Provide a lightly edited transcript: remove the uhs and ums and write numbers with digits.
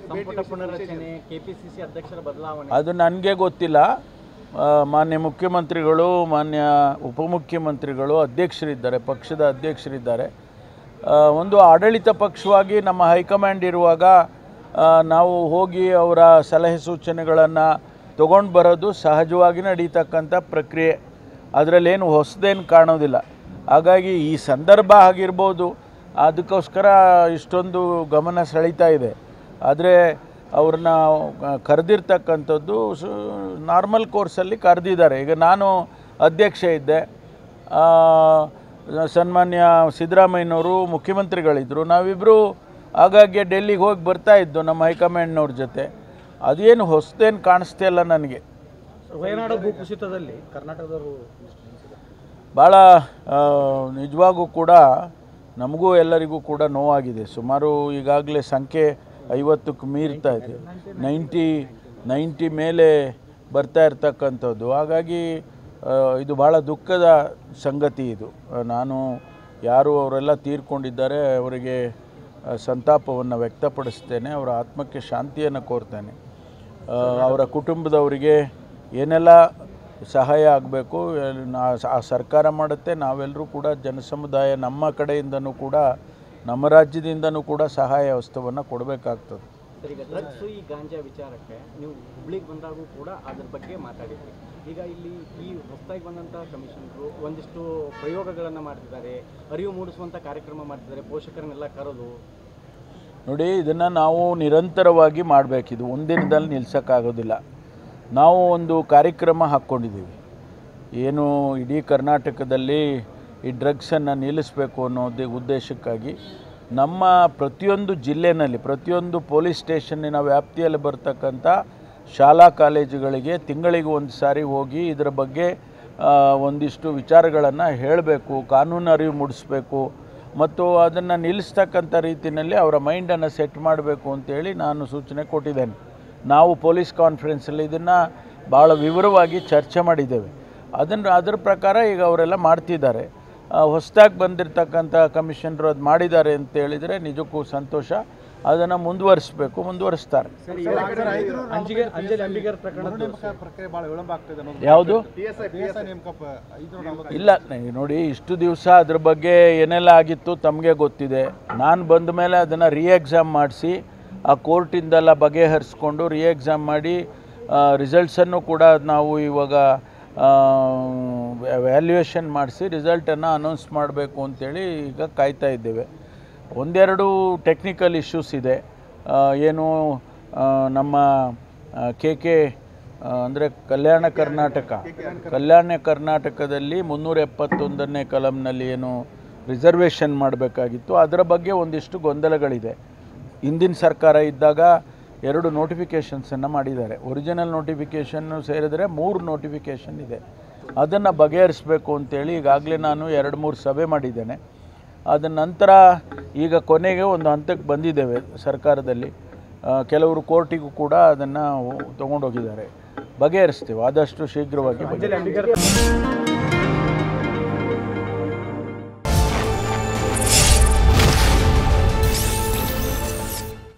ಸಂಪುಟ ಪುನರ್ರಚನೆ, ಕೆಪಿಸಿಸಿ ಅಧ್ಯಕ್ಷರ ಬದಲಾವಣೆ ಅದು ನನಗೆ ಗೊತ್ತಿಲ್ಲ. ಮಾನ್ಯ ಮುಖ್ಯಮಂತ್ರಿಗಳು, ಮಾನ್ಯ ಉಪಮುಖ್ಯಮಂತ್ರಿಗಳು, ಅಧ್ಯಕ್ಷರಿದ್ದಾರೆ, ಪಕ್ಷದ ಅಧ್ಯಕ್ಷರಿದ್ದಾರೆ. ಒಂದು ಆಡಳಿತ ಪಕ್ಷವಾಗಿ ನಮ್ಮ ಹೈಕಮಾಂಡ್ ಇರುವಾಗ ನಾವು ಹೋಗಿ ಅವರ ಸಲಹೆ ಸೂಚನೆಗಳನ್ನು ತೊಗೊಂಡು ಬರೋದು ಸಹಜವಾಗಿ ನಡೀತಕ್ಕಂಥ ಪ್ರಕ್ರಿಯೆ. ಅದರಲ್ಲೇನು ಹೊಸದೇನು ಕಾಣೋದಿಲ್ಲ. ಹಾಗಾಗಿ ಈ ಸಂದರ್ಭ ಆಗಿರ್ಬೋದು, ಅದಕ್ಕೋಸ್ಕರ ಇಷ್ಟೊಂದು ಗಮನ ಸೆಳೀತಾ ಇದೆ. ಆದರೆ ಅವ್ರನ್ನ ಕರೆದಿರ್ತಕ್ಕಂಥದ್ದು ನಾರ್ಮಲ್ ಕೋರ್ಸಲ್ಲಿ ಕರೆದಿದ್ದಾರೆ. ಈಗ ನಾನು ಅಧ್ಯಕ್ಷ ಇದ್ದೆ, ಸನ್ಮಾನ್ಯ ಸಿದ್ದರಾಮಯ್ಯನವರು ಮುಖ್ಯಮಂತ್ರಿಗಳಿದ್ದರು. ನಾವಿಬ್ಬರು ಆಗಾಗ್ಗೆ ಡೆಲ್ಲಿಗೆ ಹೋಗಿ ಬರ್ತಾಯಿದ್ದು ನಮ್ಮ ಹೈಕಮಾಂಡ್ನವ್ರ ಜೊತೆ. ಅದೇನು ಹೊಸದೇನು ಕಾಣಿಸ್ತಾ ಇಲ್ಲ ನನಗೆ. ವಯನಾಡು ಭೂಕುಸಿತದಲ್ಲಿ ಕರ್ನಾಟಕದವರು ಭಾಳ ನಿಜವಾಗೂ ಕೂಡ ನಮಗೂ ಎಲ್ಲರಿಗೂ ಕೂಡ ನೋವಾಗಿದೆ. ಸುಮಾರು ಈಗಾಗಲೇ ಸಂಖ್ಯೆ 50ಕ್ಕೆ ಮೀರ್ತಾ ಇದೆ, 90 ಮೇಲೆ ಬರ್ತಾ ಇರ್ತಕ್ಕಂಥದ್ದು. ಹಾಗಾಗಿ ಇದು ಭಾಳ ದುಃಖದ ಸಂಗತಿ. ಇದು ನಾನು ಯಾರು ಅವರೆಲ್ಲ ತೀರ್ಕೊಂಡಿದ್ದಾರೆ ಅವರಿಗೆ ಸಂತಾಪವನ್ನು ವ್ಯಕ್ತಪಡಿಸ್ತೇನೆ, ಅವರ ಆತ್ಮಕ್ಕೆ ಶಾಂತಿಯನ್ನು ಕೋರ್ತೇನೆ. ಅವರ ಕುಟುಂಬದವರಿಗೆ ಏನೆಲ್ಲ ಸಹಾಯ ಆಗಬೇಕು ಆ ಸರ್ಕಾರ ಮಾಡುತ್ತೆ. ನಾವೆಲ್ಲರೂ ಕೂಡ ಜನಸಮುದಾಯ ನಮ್ಮ ಕಡೆಯಿಂದನೂ ಕೂಡ, ನಮ್ಮ ರಾಜ್ಯದಿಂದನೂ ಕೂಡ ಸಹಾಯ ವಸ್ತುವನ್ನು ಕೊಡಬೇಕಾಗ್ತದೆ. ಸರ್, ಈಗ ಡ್ರಗ್ಸು ಈ ಗಾಂಜಾ ವಿಚಾರಕ್ಕೆ ನೀವು ಹುಬ್ಳಿಗೆ ಬಂದಾಗೂ ಕೂಡ ಅದ್ರ ಬಗ್ಗೆ ಮಾತಾಡಿದ್ರಿ. ಈಗ ಇಲ್ಲಿ ಈ ಹೊಸದಾಗಿ ಬಂದಂಥ ಕಮಿಷನರು ಒಂದಿಷ್ಟು ಪ್ರಯೋಗಗಳನ್ನು ಮಾಡ್ತಿದ್ದಾರೆ, ಅರಿವು ಮೂಡಿಸುವಂಥ ಕಾರ್ಯಕ್ರಮ ಮಾಡ್ತಿದ್ದಾರೆ, ಪೋಷಕರನ್ನೆಲ್ಲ ಕರೆದು. ನೋಡಿ, ಇದನ್ನು ನಾವು ನಿರಂತರವಾಗಿ ಮಾಡಬೇಕಿದು, ಒಂದಿನದಲ್ಲಿ ನಿಲ್ಸೋಕ್ಕಾಗೋದಿಲ್ಲ. ನಾವು ಒಂದು ಕಾರ್ಯಕ್ರಮ ಹಾಕ್ಕೊಂಡಿದ್ದೀವಿ. ಏನು ಇಡೀ ಕರ್ನಾಟಕದಲ್ಲಿ ಈ ಡ್ರಗ್ಸನ್ನು ನಿಲ್ಲಿಸಬೇಕು ಅನ್ನೋ ಉದ್ದೇಶಕ್ಕಾಗಿ ನಮ್ಮ ಪ್ರತಿಯೊಂದು ಜಿಲ್ಲೆಯಲ್ಲಿ, ಪ್ರತಿಯೊಂದು ಪೊಲೀಸ್ ಸ್ಟೇಷನ್ನಿನ ವ್ಯಾಪ್ತಿಯಲ್ಲಿ ಬರ್ತಕ್ಕಂಥ ಶಾಲಾ ಕಾಲೇಜುಗಳಿಗೆ ತಿಂಗಳಿಗೆ ಒಂದು ಸಾರಿ ಹೋಗಿ ಇದರ ಬಗ್ಗೆ ಒಂದಿಷ್ಟು ವಿಚಾರಗಳನ್ನು ಹೇಳಬೇಕು, ಕಾನೂನು ಅರಿವು ಮೂಡಿಸ್ಬೇಕು ಮತ್ತು ಅದನ್ನು ನಿಲ್ಲಿಸ್ತಕ್ಕಂಥ ರೀತಿಯಲ್ಲಿ ಅವರ ಮೈಂಡನ್ನು ಸೆಟ್ ಮಾಡಬೇಕು ಅಂತೇಳಿ ನಾನು ಸೂಚನೆ ಕೊಟ್ಟಿದ್ದೇನೆ. ನಾವು ಪೊಲೀಸ್ ಕಾನ್ಫರೆನ್ಸಲ್ಲಿ ಇದನ್ನು ಭಾಳ ವಿವರವಾಗಿ ಚರ್ಚೆ ಮಾಡಿದ್ದೇವೆ. ಅದರ ಪ್ರಕಾರ ಈಗ ಅವರೆಲ್ಲ ಮಾಡ್ತಿದ್ದಾರೆ. ಹೊಸದಾಗಿ ಬಂದಿರತಕ್ಕಂಥ ಕಮಿಷನರು ಅದು ಮಾಡಿದ್ದಾರೆ ಅಂತ ಹೇಳಿದರೆ ನಿಜಕ್ಕೂ ಸಂತೋಷ. ಅದನ್ನು ಮುಂದುವರಿಸ್ತಾರೆ. ಯಾವುದು ಇಲ್ಲ ನೋಡಿ, ಇಷ್ಟು ದಿವಸ ಅದ್ರ ಬಗ್ಗೆ ಏನೆಲ್ಲ ಆಗಿತ್ತು ತಮಗೆ ಗೊತ್ತಿದೆ. ನಾನು ಬಂದ ಮೇಲೆ ಅದನ್ನು ಎಕ್ಸಾಮ್ ಮಾಡಿಸಿ ಆ ಕೋರ್ಟಿಂದೆಲ್ಲ ಬಗೆಹರಿಸ್ಕೊಂಡು ಎಕ್ಸಾಮ್ ಮಾಡಿ ರಿಸಲ್ಟ್ಸನ್ನು ಕೂಡ ನಾವು ಇವಾಗ ವ್ಯಾಲ್ಯೂಯೇಷನ್ ಮಾಡಿಸಿ ರಿಸಲ್ಟನ್ನು ಅನೌನ್ಸ್ ಮಾಡಬೇಕು ಅಂತೇಳಿ ಈಗ ಕಾಯ್ತಾ ಇದ್ದೇವೆ. ಒಂದೆರಡು ಟೆಕ್ನಿಕಲ್ ಇಶ್ಯೂಸ್ ಇದೆ. ಏನು ನಮ್ಮ ಕೆ ಅಂದರೆ ಕಲ್ಯಾಣ ಕರ್ನಾಟಕದಲ್ಲಿ 371ನೇ ಕಲಂನಲ್ಲಿ ಏನು ರಿಸರ್ವೇಷನ್ ಮಾಡಬೇಕಾಗಿತ್ತು, ಅದರ ಬಗ್ಗೆ ಒಂದಿಷ್ಟು ಗೊಂದಲಗಳಿದೆ. ಹಿಂದಿನ ಸರ್ಕಾರ ಇದ್ದಾಗ 2 ನೋಟಿಫಿಕೇಷನ್ಸನ್ನು ಮಾಡಿದ್ದಾರೆ. ಒರಿಜಿನಲ್ ನೋಟಿಫಿಕೇಷನ್ನು ಸೇರಿದರೆ 3 ನೋಟಿಫಿಕೇಷನ್ ಇದೆ. ಅದನ್ನು ಬಗೆಹರಿಸಬೇಕು ಅಂತೇಳಿ ಈಗಾಗಲೇ ನಾನು 2-3 ಸಭೆ ಮಾಡಿದ್ದೇನೆ. ಅದರ ನಂತರ ಈಗ ಕೊನೆಗೆ ಒಂದು ಹಂತಕ್ಕೆ ಬಂದಿದ್ದೇವೆ ಸರ್ಕಾರದಲ್ಲಿ. ಕೆಲವರು ಕೋರ್ಟಿಗೂ ಕೂಡ ಅದನ್ನು ತೊಗೊಂಡೋಗಿದ್ದಾರೆ. ಬಗೆಹರಿಸ್ತೇವೆ ಆದಷ್ಟು ಶೀಘ್ರವಾಗಿ.